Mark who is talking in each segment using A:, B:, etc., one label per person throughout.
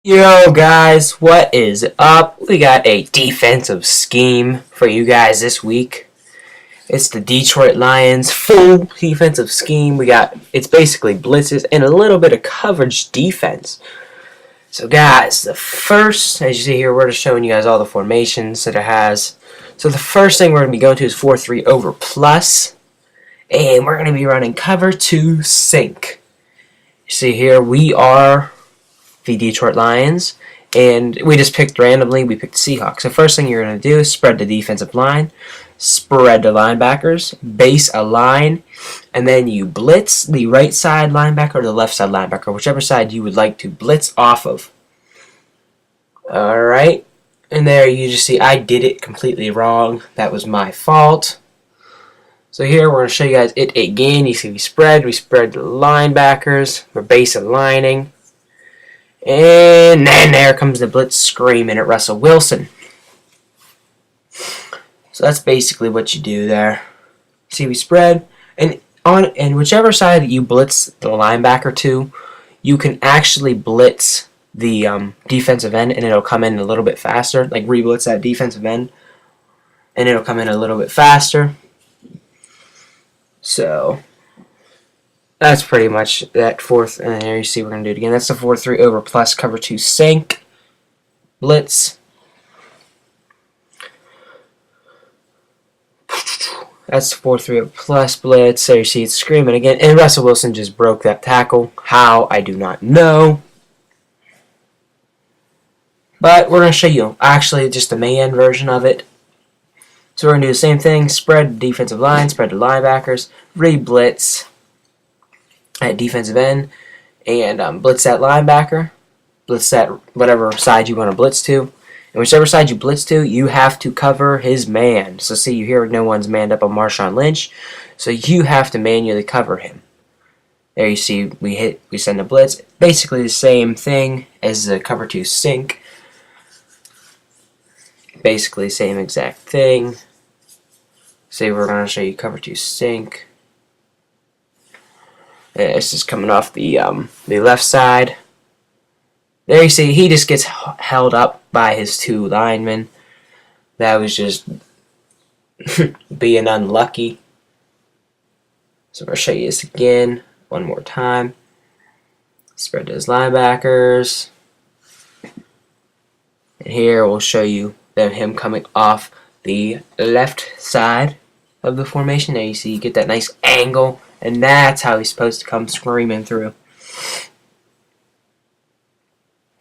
A: Yo guys, what is up? We got a defensive scheme for you guys this week. It's the Detroit Lions full defensive scheme. It's basically blitzes and a little bit of coverage defense. So guys, the first, as you see here, we're just showing you guys all the formations that it has. So the first thing we're going to be going to is 4-3 over plus. And we're going to be running cover 2 sink. You see here, we are the Detroit Lions, and we just picked randomly. We picked Seahawks. So first thing you're going to do is spread the defensive line, spread the linebackers, base a line, and then you blitz the right side linebacker or the left side linebacker, whichever side you would like to blitz off of. Alright, and there you just see I did it completely wrong. That was my fault. So here we're going to show you guys it again. You see we spread the linebackers, we're base aligning. And then there comes the blitz screaming at Russell Wilson. So that's basically what you do there. See, we spread, and whichever side that you blitz the linebacker to, you can actually blitz the defensive end, and it'll come in a little bit faster. Like re-blitz that defensive end, and it'll come in a little bit faster. So that's pretty much that fourth, and there you see we're going to do it again. That's the 4-3 over plus cover 2 sink blitz. That's the 4-3 over plus blitz. So you see it's screaming again, and Russell Wilson just broke that tackle. How? I do not know. But we're going to show you actually just the man version of it. So we're going to do the same thing. Spread the defensive line, spread the linebackers, re-blitz at defensive end, and blitz that linebacker, blitz that whatever side you want to blitz to, and whichever side you blitz to, you have to cover his man. So see, you hear no one's manned up on Marshawn Lynch, so you have to manually cover him. There you see we send a blitz, basically the same thing as the cover 2 sink, basically the same exact thing. See, we're going to show you cover 2 sink. This is coming off the left side. There you see he just gets held up by his 2 linemen. That was just being unlucky. So we'll show you this again one more time. Spread those linebackers. And here we'll show you him coming off the left side of the formation. There you see you get that nice angle. And that's how he's supposed to come screaming through.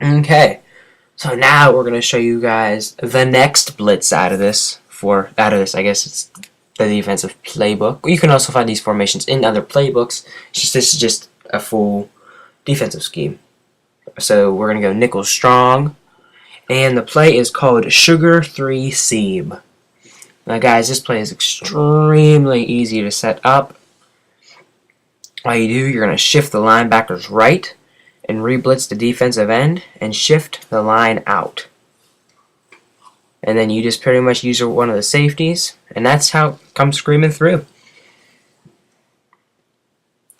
A: Okay, so now we're going to show you guys the next blitz out of this. I guess it's the defensive playbook. You can also find these formations in other playbooks. This is just a full defensive scheme. So we're going to go nickel strong. And the play is called Sugar 3 Seam. Now guys, this play is extremely easy to set up. All you do, you're going to shift the linebackers right and re-blitz the defensive end and shift the line out. And then you just pretty much use one of the safeties, and that's how it comes screaming through.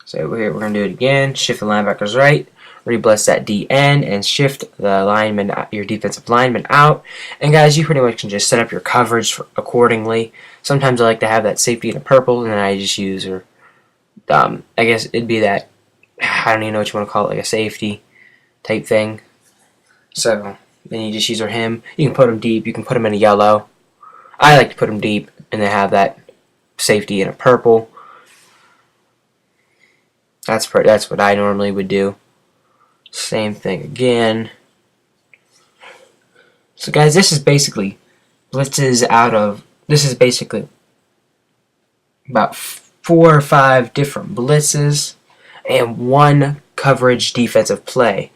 A: So we're going to do it again. Shift the linebackers right, re-blitz that D end, and shift the your defensive lineman out. And guys, you pretty much can just set up your coverage accordingly. Sometimes I like to have that safety in a purple, and then I just use her. I guess it'd be that, I don't even know what you want to call it, like a safety type thing. So then you just use him. You can put him deep. You can put him in a yellow. I like to put him deep and then have that safety in a purple. That's what I normally would do. Same thing again. So guys, this is basically about 4 or 5 different blitzes and 1 coverage defensive play.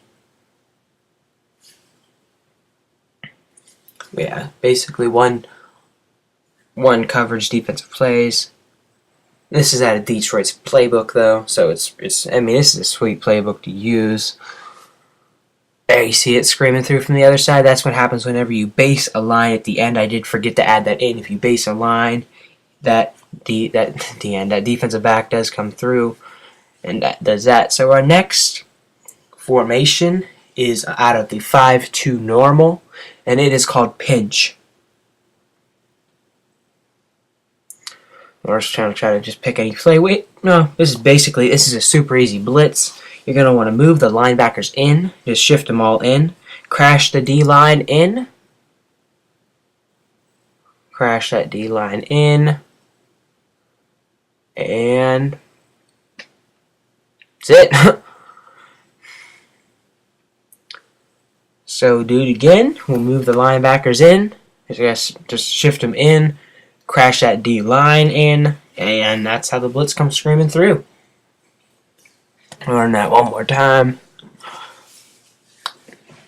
A: Yeah, basically one coverage defensive plays. This is out of Detroit's playbook though, so this is a sweet playbook to use. There you see it screaming through from the other side. That's what happens whenever you base a line at the end. I did forget to add that in. If you base a line, that defensive back does come through, and that does that. So our next formation is out of the 5-2 normal, and it is called pinch. We're just trying to just pick any play. Wait, no, this is a super easy blitz. You're going to want to move the linebackers in, just shift them all in, crash the D-line in, crash that D-line in, and that's it. So do it again. We'll move the linebackers in, just shift them in, crash that D-line in, and that's how the blitz comes screaming through. Learn that one more time.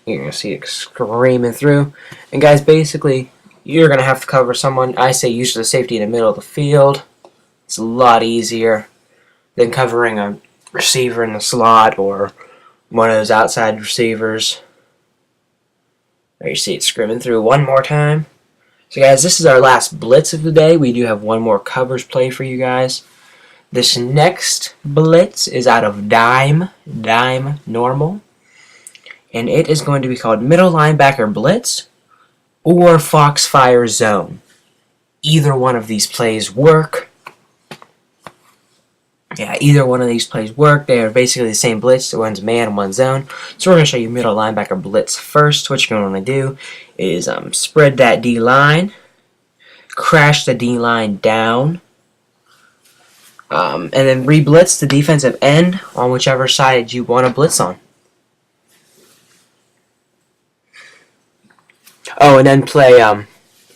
A: You're going to see it screaming through. And guys, basically, you're going to have to cover someone. I say use the safety in the middle of the field. It's a lot easier than covering a receiver in the slot or one of those outside receivers. There you see it screaming through one more time. So guys, this is our last blitz of the day. We do have one more coverage play for you guys. This next blitz is out of dime normal, and it is going to be called middle linebacker blitz or foxfire zone. Either one of these plays work. Yeah, either one of these plays work. They are basically the same blitz. One's man and one's zone. So we're going to show you middle linebacker blitz first. What you're going to want to do is spread that D-line, crash the D-line down, and then re-blitz the defensive end on whichever side you want to blitz on. Oh, and then play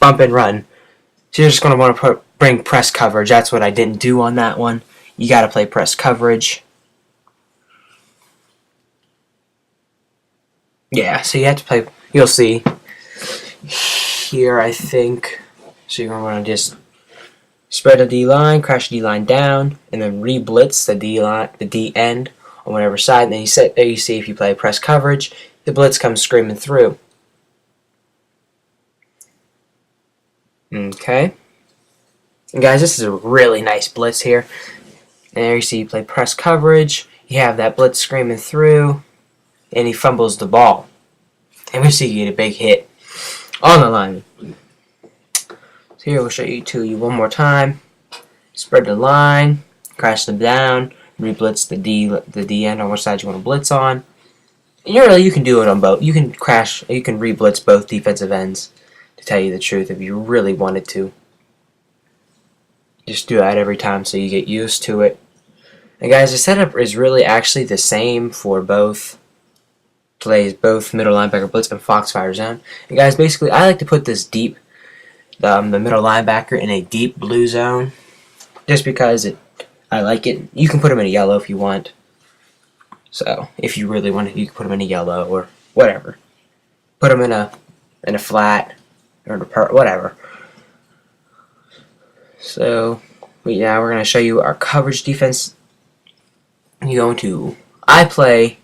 A: bump and run. So you're just going to want to bring press coverage. That's what I didn't do on that one. You got to play press coverage. Yeah, so you have to play. You'll see here, I think. So you're going to want to just spread the D-line, crash the D-line down, and then re-blitz the D-line, the D-end on whatever side. And then you see if you play press coverage, the blitz comes screaming through. Okay. And guys, this is a really nice blitz here. And there you see you play press coverage. You have that blitz screaming through, and he fumbles the ball. And we see you get a big hit on the line. So here we'll show you one more time. Spread the line, crash them down, re-blitz the D end on which side you want to blitz on. And you can do it on both. You can re-blitz both defensive ends, to tell you the truth, if you really wanted to. Just do that every time so you get used to it. And guys, the setup is really actually the same for both plays, both middle linebacker blitz and foxfire zone. And guys, basically, I like to put this deep, the middle linebacker in a deep blue zone, just because I like it. You can put them in a yellow if you want. So if you really want to, you can put them in a yellow or whatever. Put them in a flat or whatever. So now we're going to show you our coverage defense. I play,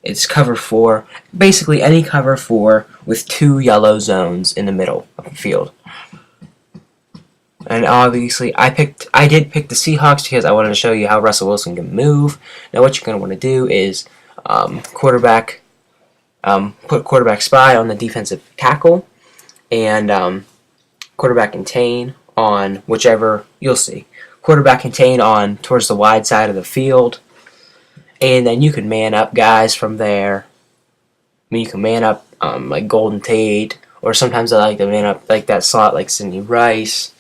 A: it's cover 4, basically any cover 4 with 2 yellow zones in the middle of the field. And obviously I did pick the Seahawks because I wanted to show you how Russell Wilson can move. Now what you're going to want to do is put quarterback spy on the defensive tackle, and quarterback contain on whichever, you'll see. Quarterback contain on towards the wide side of the field, and then you can man up guys from there. I mean, you can man up like Golden Tate, or sometimes I like to man up like that slot like Sidney Rice.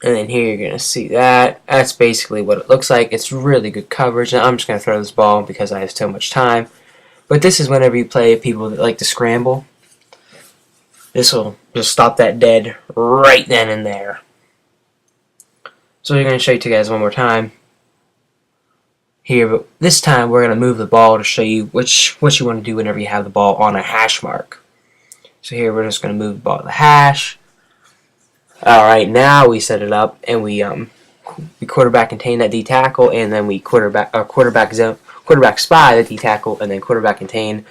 A: And then here you're going to see that. That's basically what it looks like. It's really good coverage. Now I'm just going to throw this ball because I have so much time. But this is whenever you play people that like to scramble. This will just stop that dead right then and there. So we're going to show you guys one more time here, but this time we're going to move the ball to show you what you want to do whenever you have the ball on a hash mark. So here we're just going to move the ball to the hash. Alright, now we set it up and we quarterback contain that D tackle, and then we quarterback spy the D tackle, and then quarterback contain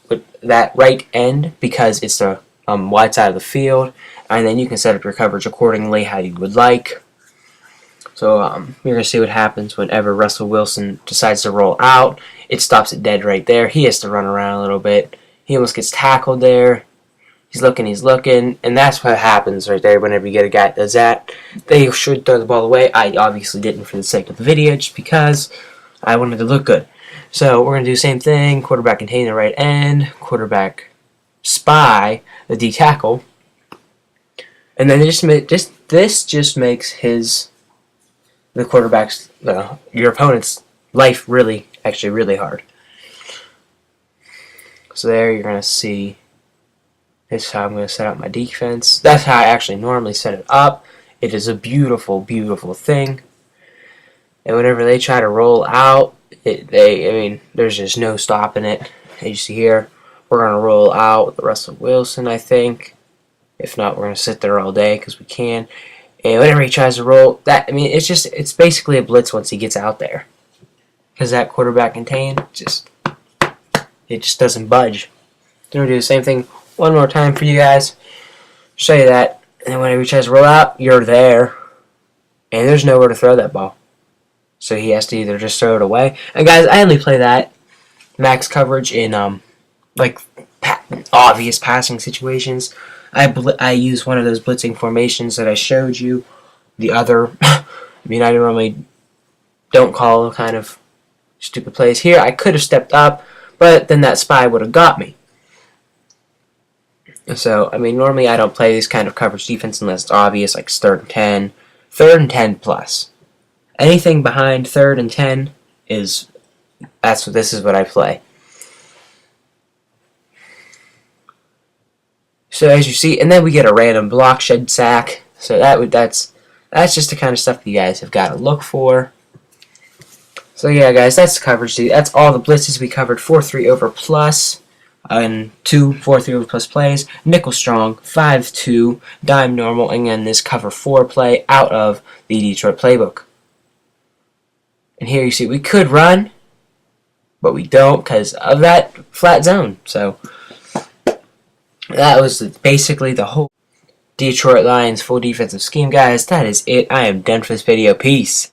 A: with that right end because it's the wide side of the field, and then you can set up your coverage accordingly how you would like. So you're going to see what happens whenever Russell Wilson decides to roll out. It stops it dead right there. He has to run around a little bit. He almost gets tackled there. He's looking, and that's what happens right there whenever you get a guy that does that. They should throw the ball away. I obviously didn't for the sake of the video, just because I wanted to look good. So we're going to do the same thing. Quarterback contain the right end. Quarterback spy the D tackle. And then this just makes the quarterback's, your opponent's life really hard. So there you're going to see, this is how I'm going to set up my defense. That's how I actually normally set it up. It is a beautiful, beautiful thing. And whenever they try to roll out, there's just no stopping it. As you see here, we're going to roll out with Russell Wilson, I think. If not, we're going to sit there all day because we can. And whenever he tries to roll, it's basically a blitz once he gets out there. Because that quarterback contain, it just doesn't budge. Then we'll do the same thing one more time for you guys. Show you that. And then whenever he tries to roll out, you're there. And there's nowhere to throw that ball. So he has to either just throw it away. And guys, I only play that max coverage in obvious passing situations. I use one of those blitzing formations that I showed you. The other, I normally don't call kind of stupid plays here. I could have stepped up, but then that spy would have got me. So, normally I don't play this kind of coverage defense unless it's obvious, like 3rd and 10 plus. Anything behind 3rd and 10 this is what I play. So as you see, and then we get a random block shed sack. So that's just the kind of stuff that you guys have got to look for. So yeah, guys, that's the coverage. That's all the blitzes we covered. 4-3 over plus, and 2 4-3 over plus plays. Nickel strong, 5-2, dime normal, and then this cover 4 play out of the Detroit playbook. And here you see we could run, but we don't because of that flat zone. So that was basically the whole Detroit Lions full defensive scheme, guys. That is it. I am done for this video. Peace.